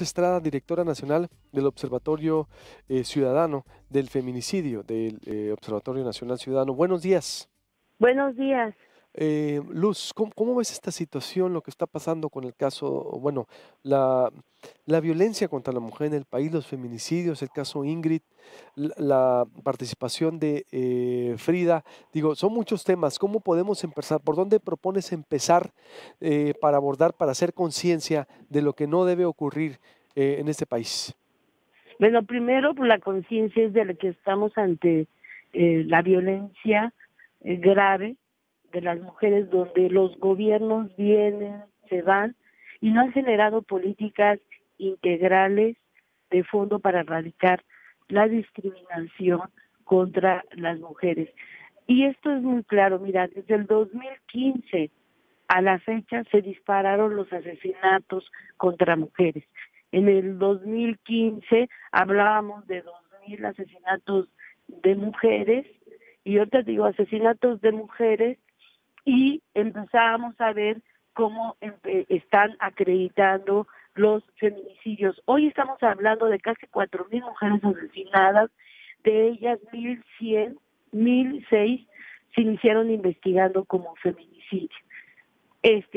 Estrada, directora nacional del Observatorio Ciudadano del Feminicidio, del Observatorio Nacional Ciudadano. Buenos días. Buenos días. Luz, ¿cómo ves esta situación, lo que está pasando con el caso, o bueno, la, la violencia contra la mujer en el país, los feminicidios, el caso Ingrid, la participación de Frida? Digo, son muchos temas. ¿Cómo podemos empezar? ¿Por dónde propones empezar para abordar, para hacer conciencia de lo que no debe ocurrir en este país? Bueno, primero, pues la conciencia es de la que estamos ante la violencia grave de las mujeres, donde los gobiernos vienen, se van y no han generado políticas integrales de fondo para erradicar la discriminación contra las mujeres. Y esto es muy claro, mira, desde el 2015 a la fecha se dispararon los asesinatos contra mujeres. En el 2015 hablábamos de 2.000 asesinatos de mujeres y ahorita digo asesinatos de mujeres y empezábamos a ver cómo están acreditando los feminicidios. Hoy estamos hablando de casi 4.000 mujeres asesinadas, de ellas 1.100, 1.006 se iniciaron investigando como feminicidio.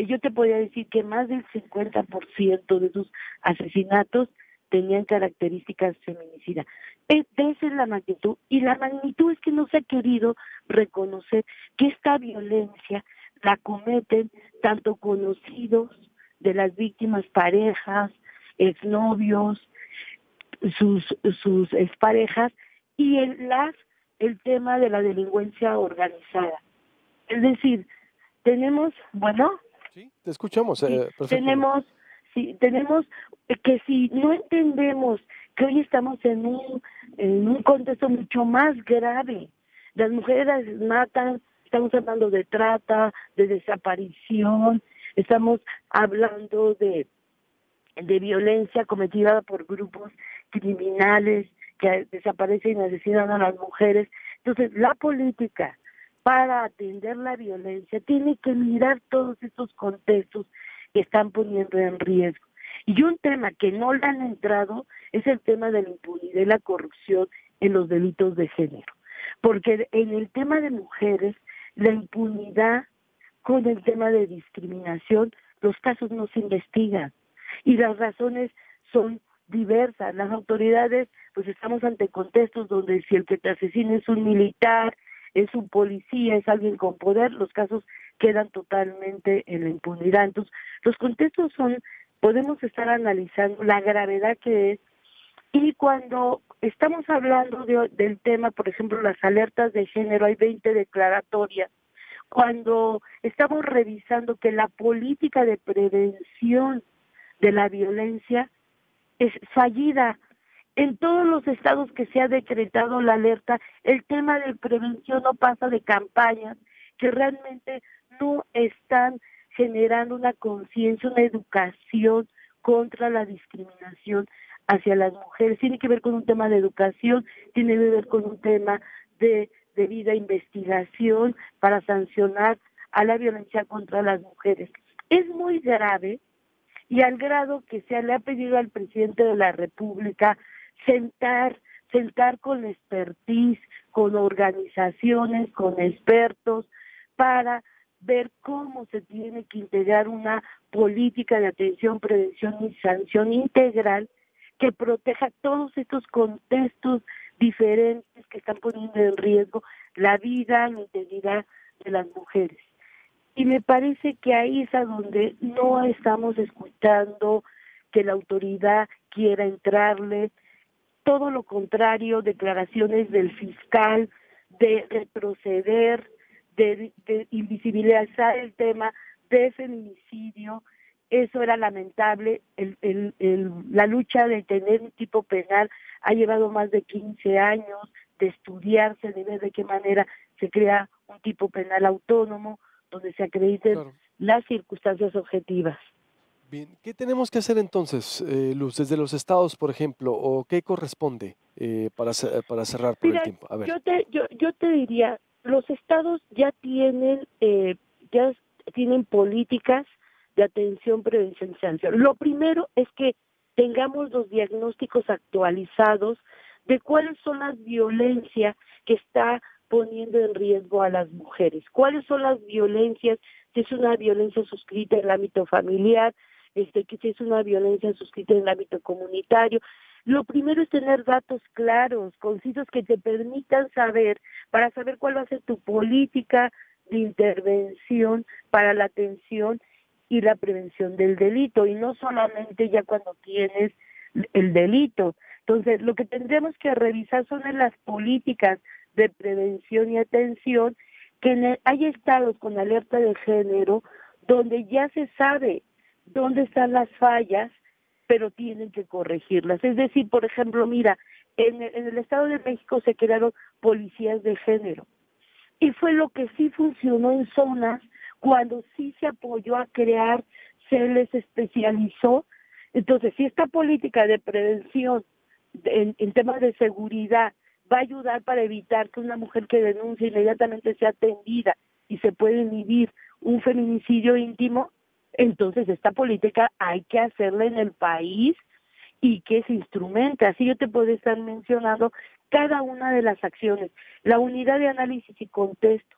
Yo te podría decir que más del 50% de esos asesinatos tenían características feminicidas. Esa es la magnitud, y la magnitud es que no se ha querido reconocer que esta violencia la cometen tanto conocidos de las víctimas, parejas, exnovios, sus exparejas, y el tema de la delincuencia organizada. Es decir, tenemos, bueno, Sí, te escuchamos sí, perfectamente. tenemos que si no entendemos que hoy estamos en un contexto mucho más grave, las mujeres las matan, estamos hablando de trata, de desaparición, estamos hablando de violencia cometida por grupos criminales que desaparecen y asesinan a las mujeres. Entonces, la política para atender la violencia tiene que mirar todos estos contextos que están poniendo en riesgo. Y un tema que no le han entrado es el tema de la impunidad y la corrupción en los delitos de género. Porque en el tema de mujeres, la impunidad con el tema de discriminación, los casos no se investigan y las razones son diversas. Las autoridades, pues estamos ante contextos donde si el que te asesina es un militar, es un policía, es alguien con poder, los casos quedan totalmente en la impunidad. Entonces, los contextos podemos estar analizando la gravedad que es, y cuando estamos hablando del tema, por ejemplo, las alertas de género, hay 20 declaratorias. Cuando estamos revisando que la política de prevención de la violencia es fallida. En todos los estados que se ha decretado la alerta, el tema de prevención no pasa de campañas que realmente no están generando una conciencia, una educación contra la discriminación hacia las mujeres. Tiene que ver con un tema de educación, tiene que ver con un tema de debida investigación para sancionar a la violencia contra las mujeres. Es muy grave, y al grado que se le ha pedido al presidente de la República sentar con expertise, con organizaciones, con expertos, para ver cómo se tiene que integrar una política de atención, prevención y sanción integral que proteja todos estos contextos diferentes que están poniendo en riesgo la vida, la integridad de las mujeres. Y me parece que ahí es a donde no estamos escuchando que la autoridad quiera entrarle, todo lo contrario, declaraciones del fiscal de retroceder, de invisibilizar el tema de feminicidio. Eso era lamentable. La lucha de tener un tipo penal ha llevado más de 15 años de estudiarse, de ver de qué manera se crea un tipo penal autónomo, donde se acrediten Claro. las circunstancias objetivas. Bien, ¿qué tenemos que hacer entonces, Luz, desde los estados, por ejemplo, o qué corresponde para cerrar por el Mira, tiempo? A ver. yo te diría, los estados ya tienen políticas de atención, prevención y sanción. Lo primero es que tengamos los diagnósticos actualizados de cuáles son las violencias que está poniendo en riesgo a las mujeres, cuáles son las violencias, si es una violencia suscrita en el ámbito familiar, que si es una violencia suscrita en el ámbito comunitario. Lo primero es tener datos claros, concisos, que te permitan saber, para saber cuál va a ser tu política de intervención para la atención y la prevención del delito, y no solamente ya cuando tienes el delito. Entonces, lo que tendremos que revisar son en las políticas de prevención y atención, que hay estados con alerta de género donde ya se sabe dónde están las fallas, pero tienen que corregirlas. Es decir, por ejemplo, mira, en el Estado de México se crearon policías de género, y fue lo que sí funcionó en zonas cuando sí se apoyó a crear, se les especializó. Entonces, si esta política de prevención en temas de seguridad va a ayudar para evitar que una mujer que denuncie inmediatamente sea atendida y se puede inhibir un feminicidio íntimo, entonces esta política hay que hacerla en el país y que se instrumente. Así yo te puedo estar mencionando cada una de las acciones. La unidad de análisis y contexto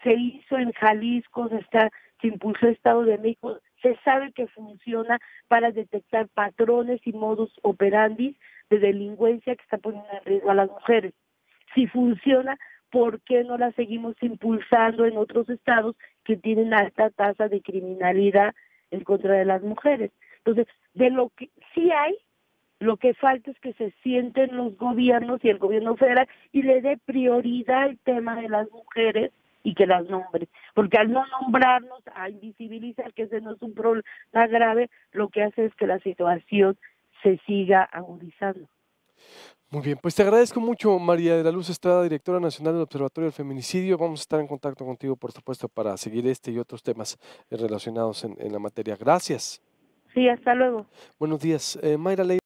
se hizo en Jalisco, se impulsó en Estado de México, se sabe que funciona para detectar patrones y modus operandi de delincuencia que está poniendo en riesgo a las mujeres. Si funciona, ¿por qué no la seguimos impulsando en otros estados que tienen alta tasa de criminalidad en contra de las mujeres? Entonces, de lo que sí hay, lo que falta es que se sienten los gobiernos y el gobierno federal y le dé prioridad al tema de las mujeres y que las nombre. Porque al no nombrarnos, a invisibilizar que ese no es un problema grave, lo que hace es que la situación se siga agudizando. Muy bien, pues te agradezco mucho, María de la Luz Estrada, directora nacional del Observatorio del Feminicidio. Vamos a estar en contacto contigo, por supuesto, para seguir este y otros temas relacionados en la materia. Gracias. Sí, hasta luego. Buenos días. Mayra Leiva.